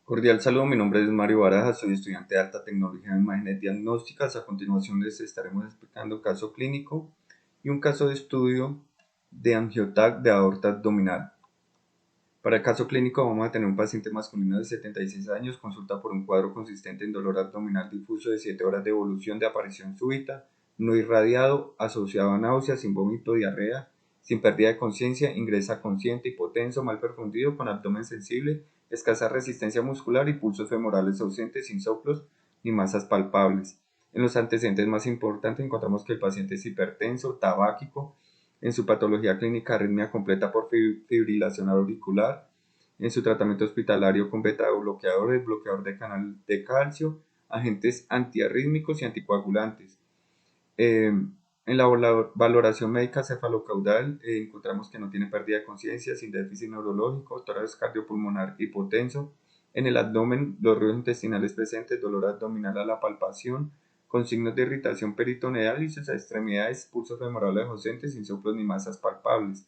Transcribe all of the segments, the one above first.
Cordial saludo, mi nombre es Mario Baraja, soy estudiante de alta tecnología en imágenes diagnósticas. A continuación les estaremos explicando un caso clínico y un caso de estudio de angioTAC de aorta abdominal. Para el caso clínico vamos a tener un paciente masculino de 76 años, consulta por un cuadro consistente en dolor abdominal difuso de 7 horas de evolución de aparición súbita, no irradiado, asociado a náuseas, sin vómito, diarrea, sin pérdida de conciencia, ingresa consciente, hipotenso, mal perfundido, con abdomen sensible, escasa resistencia muscular y pulsos femorales ausentes, sin soplos ni masas palpables. En los antecedentes más importantes encontramos que el paciente es hipertenso, tabáquico, en su patología clínica arritmia completa por fibrilación auricular, en su tratamiento hospitalario con beta bloqueadores, bloqueador de canal de calcio, agentes antiarrítmicos y anticoagulantes. En la valoración médica cefalocaudal encontramos que no tiene pérdida de conciencia, sin déficit neurológico, tórax cardiopulmonar hipotenso. En el abdomen, los ruidos intestinales presentes, dolor abdominal a la palpación, con signos de irritación peritoneal y sus extremidades, pulsos femorales ausentes, sin soplos ni masas palpables.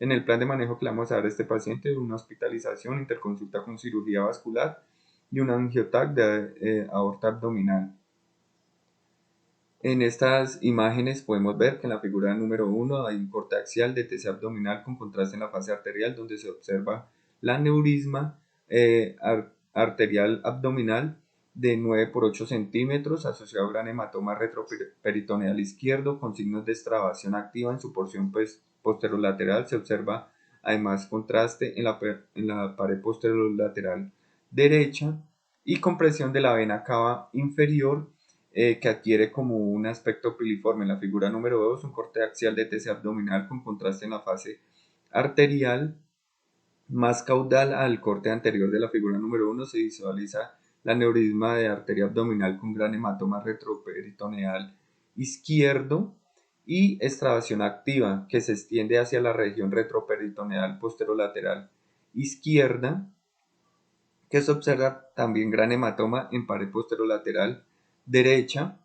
En el plan de manejo que le vamos a dar a este paciente, una hospitalización, interconsulta con cirugía vascular y un angioTAC de aorta abdominal. En estas imágenes podemos ver que en la figura número 1 hay un corte axial de TC abdominal con contraste en la fase arterial, donde se observa la aneurisma arterial abdominal de 9 por 8 centímetros asociado a gran hematoma retroperitoneal izquierdo con signos de extravasación activa en su porción posterolateral. Se observa además contraste en la pared posterolateral derecha y compresión de la vena cava inferior que adquiere como un aspecto piliforme. En la figura número 2, un corte axial de TC abdominal con contraste en la fase arterial más caudal al corte anterior de la figura número 1. Se visualiza la aneurisma de arteria abdominal con gran hematoma retroperitoneal izquierdo y extravasación activa que se extiende hacia la región retroperitoneal posterolateral izquierda, que se observa también gran hematoma en pared posterolateral derecha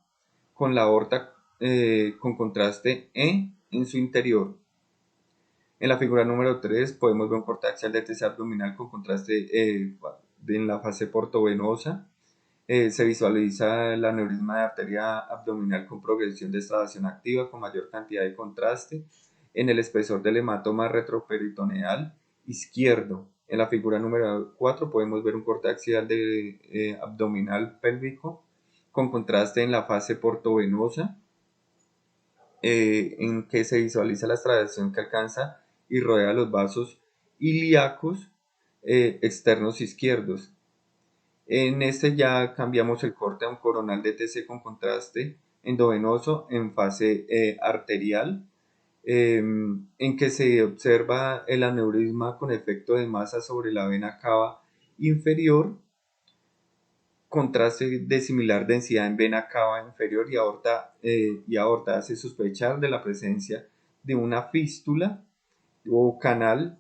con la aorta con contraste en su interior. En la figura número 3 podemos ver un corte axial de TC abdominal con contraste en la fase portovenosa. Se visualiza el aneurisma de arteria abdominal con progresión de extravasación activa con mayor cantidad de contraste en el espesor del hematoma retroperitoneal izquierdo. En la figura número 4 podemos ver un corte axial de abdominal pélvico con contraste en la fase portovenosa, en que se visualiza la extravasación que alcanza y rodea los vasos ilíacos externos izquierdos. En este ya cambiamos el corte a un coronal de TC con contraste endovenoso en fase arterial, en que se observa el aneurisma con efecto de masa sobre la vena cava inferior, contraste de similar densidad en vena cava inferior y aorta hace sospechar de la presencia de una fístula o canal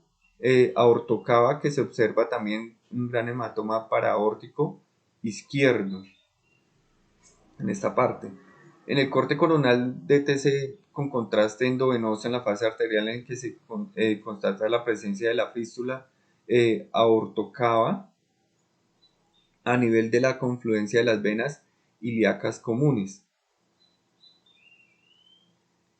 aortocava, que se observa también un gran hematoma paraórtico izquierdo en esta parte. En el corte coronal de TC con contraste endovenoso en la fase arterial, en que se constata la presencia de la fístula aortocava a nivel de la confluencia de las venas ilíacas comunes.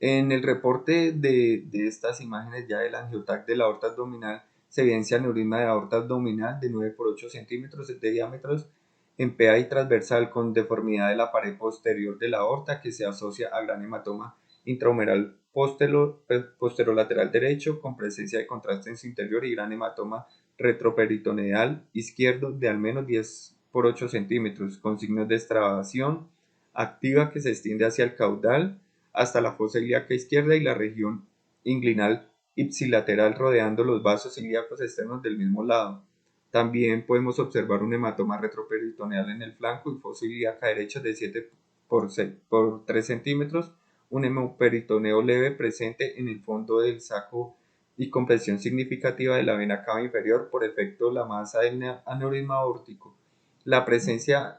En el reporte de estas imágenes ya del angioTAC de la aorta abdominal se evidencia aneurisma de aorta abdominal de 9 por 8 centímetros de diámetro en PA y transversal con deformidad de la pared posterior de la aorta que se asocia a gran hematoma intrahumeral posterolateral derecho con presencia de contraste en su interior y gran hematoma retroperitoneal izquierdo de al menos 10 por 8 centímetros con signos de extravasación activa que se extiende hacia el caudal hasta la fosa ilíaca izquierda y la región inguinal ipsilateral rodeando los vasos ilíacos externos del mismo lado. También podemos observar un hematoma retroperitoneal en el flanco y fosa ilíaca derecha de 7 por 3 centímetros, un hemoperitoneo leve presente en el fondo del saco y compresión significativa de la vena cava inferior por efecto de la masa del aneurisma aórtico. La presencia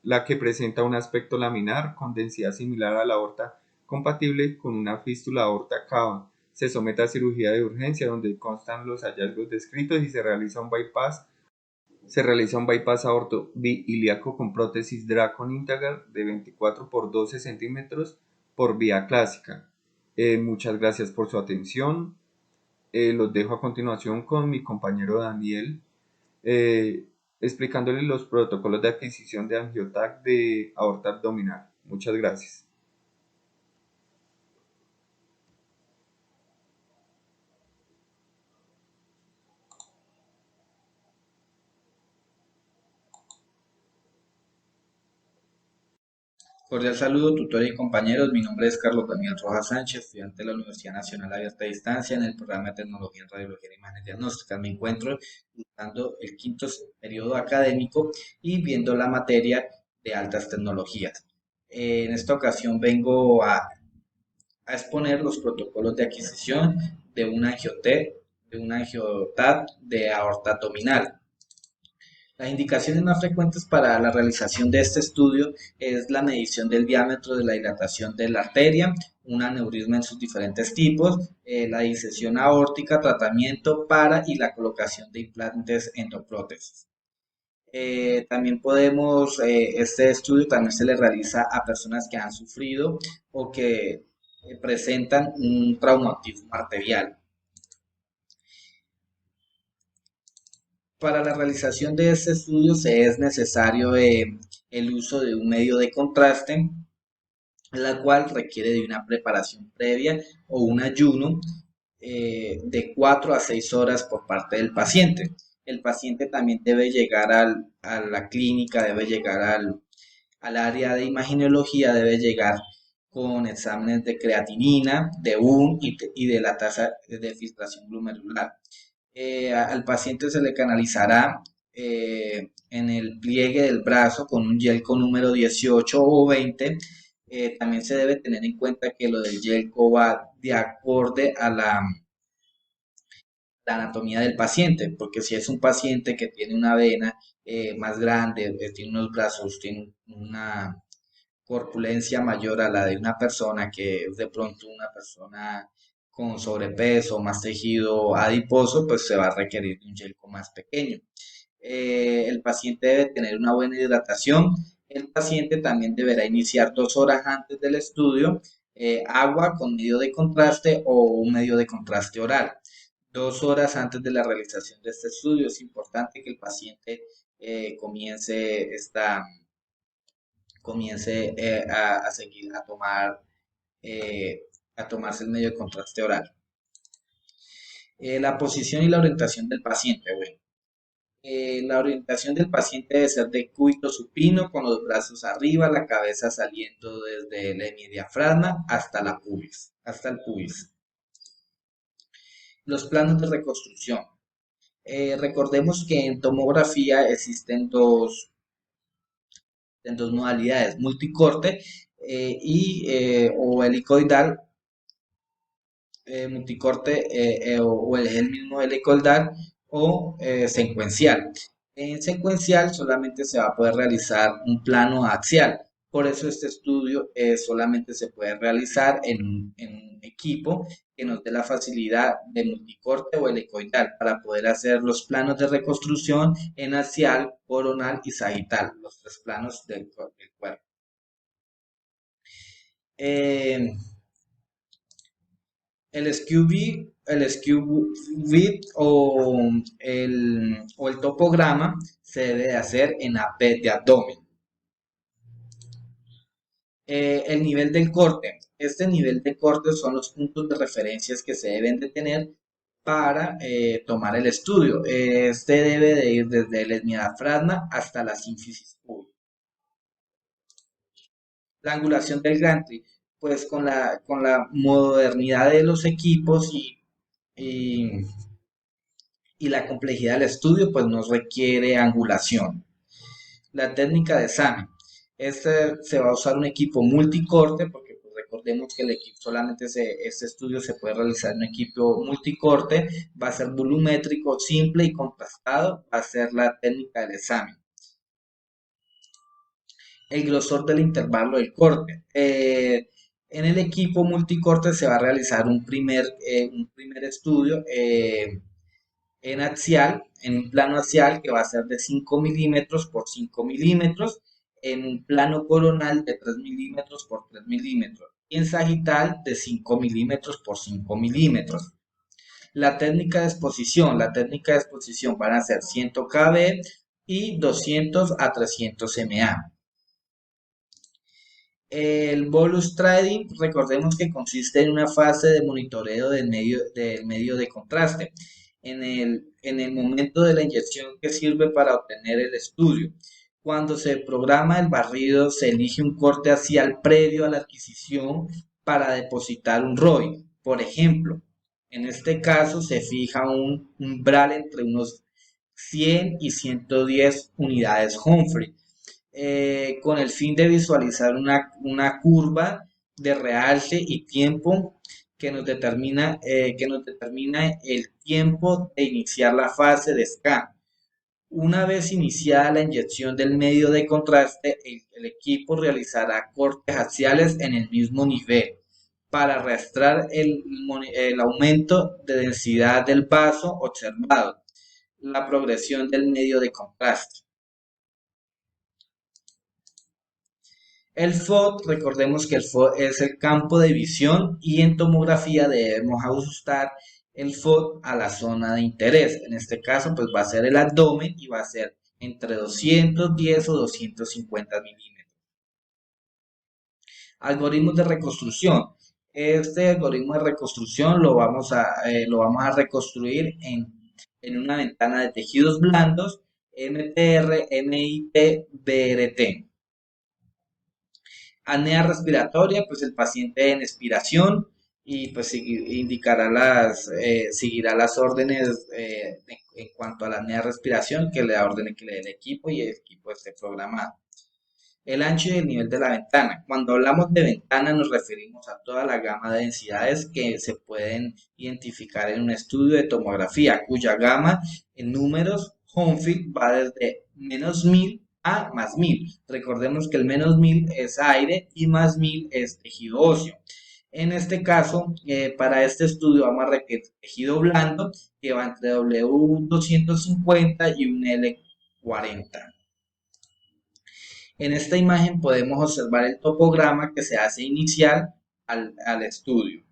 la que presenta un aspecto laminar con densidad similar a la aorta, compatible con una fístula aorta cava. Se somete a cirugía de urgencia donde constan los hallazgos descritos y se realiza un bypass Se realiza un bypass aorto ilíaco con prótesis Dracon Integral de 24 por 12 centímetros por vía clásica. Muchas gracias por su atención. Los dejo a continuación con mi compañero Daniel, eh, explicándole los protocolos de adquisición de angiotac de aorta abdominal. Muchas gracias. Cordial saludo, tutores y compañeros. Mi nombre es Carlos Daniel Rojas Sánchez, estudiante de la Universidad Nacional Abierta a Distancia en el programa de Tecnología en Radiología y Imágenes Diagnósticas. Me encuentro cursando el quinto periodo académico y viendo la materia de altas tecnologías. En esta ocasión vengo a exponer los protocolos de adquisición de un angiotat de aorta abdominal. Las indicaciones más frecuentes para la realización de este estudio es la medición del diámetro de la dilatación de la arteria, un aneurisma en sus diferentes tipos, la disección aórtica, tratamiento para y la colocación de implantes endoprótesis. También este estudio también se le realiza a personas que han sufrido o que presentan un traumatismo arterial. Para la realización de este estudio se es necesario el uso de un medio de contraste, la cual requiere de una preparación previa o un ayuno de 4 a 6 horas por parte del paciente. El paciente también debe llegar a la clínica, debe llegar al área de imagenología, debe llegar con exámenes de creatinina, de UN y de la tasa de filtración glomerular. Al paciente se le canalizará en el pliegue del brazo con un yelco número 18 o 20. También se debe tener en cuenta que lo del yelco va de acorde a la anatomía del paciente, porque si es un paciente que tiene una vena más grande, tiene unos brazos, tiene una corpulencia mayor a la de una persona que es de pronto una persona con sobrepeso, más tejido adiposo, pues se va a requerir de un yelco más pequeño. El paciente debe tener una buena hidratación. El paciente también deberá iniciar 2 horas antes del estudio agua con medio de contraste o un medio de contraste oral. 2 horas antes de la realización de este estudio es importante que el paciente comience a seguir eh, a tomarse el medio de contraste oral. La posición y la orientación del paciente. Bueno, la orientación del paciente debe ser de cúbito supino con los brazos arriba, la cabeza saliendo desde el hemidiafragma hasta hasta el pubis. Los planos de reconstrucción. Recordemos que en tomografía existen dos modalidades, multicorte o helicoidal, multicorte o es el mismo helicoidal o secuencial. En secuencial solamente se va a poder realizar un plano axial. Por eso este estudio solamente se puede realizar en un equipo que nos dé la facilidad de multicorte o helicoidal para poder hacer los planos de reconstrucción en axial, coronal y sagital, los tres planos del cuerpo. Eh, el SQV o el topograma se debe hacer en AP de abdomen. El nivel del corte. Este nivel de corte son los puntos de referencias que se deben de tener para tomar el estudio. Este debe de ir desde el esmidiafragma hasta la sínfisis púbica. La angulación del gantry, pues con la modernidad de los equipos y, y la complejidad del estudio, pues nos requiere angulación. La técnica de examen. Se va a usar un equipo multicorte, porque pues, recordemos que el equipo este estudio se puede realizar en un equipo multicorte, va a ser volumétrico, simple y contrastado, va a ser la técnica del examen. El grosor del intervalo del corte. En el equipo multicorte se va a realizar un primer estudio en un plano axial que va a ser de 5 milímetros por 5 milímetros, en un plano coronal de 3 milímetros por 3 milímetros y en sagital de 5 milímetros por 5 milímetros. La técnica de exposición van a ser 100 kb y 200 a 300 mA. El bolus trading, recordemos que consiste en una fase de monitoreo del medio de contraste. En el momento de la inyección que sirve para obtener el estudio. Cuando se programa el barrido, se elige un corte axial previo a la adquisición para depositar un ROI. Por ejemplo, en este caso se fija un umbral entre unos 100 y 110 unidades Humphrey con el fin de visualizar una curva de realce y tiempo que nos determina el tiempo de iniciar la fase de scan. Una vez iniciada la inyección del medio de contraste, el equipo realizará cortes axiales en el mismo nivel para arrastrar el aumento de densidad del vaso observado, la progresión del medio de contraste. El FOD, recordemos que el FOD es el campo de visión y en tomografía debemos ajustar el FOD a la zona de interés. En este caso, pues va a ser el abdomen y va a ser entre 210 o 250 milímetros. Algoritmos de reconstrucción. Este algoritmo de reconstrucción lo vamos a reconstruir en una ventana de tejidos blandos MTR, MIP, BRT. Apnea respiratoria, pues el paciente en expiración y pues seguirá las órdenes en cuanto a la apnea respiración que le da órdenes que le dé el equipo y el equipo esté programado. El ancho y el nivel de la ventana. Cuando hablamos de ventana nos referimos a toda la gama de densidades que se pueden identificar en un estudio de tomografía, cuya gama en números Hounsfield va desde -1000 a +1000. Recordemos que el -1000 es aire y +1000 es tejido óseo. En este caso, para este estudio vamos a requerir tejido blando que va entre W250 y un L40. En esta imagen podemos observar el topograma que se hace inicial al estudio.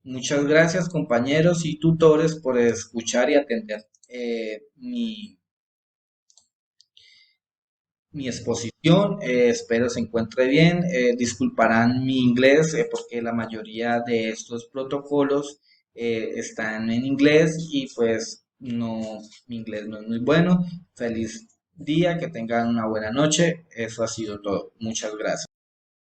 Muchas gracias compañeros y tutores por escuchar y atender mi exposición. Espero se encuentre bien. Disculparán mi inglés porque la mayoría de estos protocolos están en inglés y pues no, mi inglés no es muy bueno. Feliz día, que tengan una buena noche. Eso ha sido todo. Muchas gracias.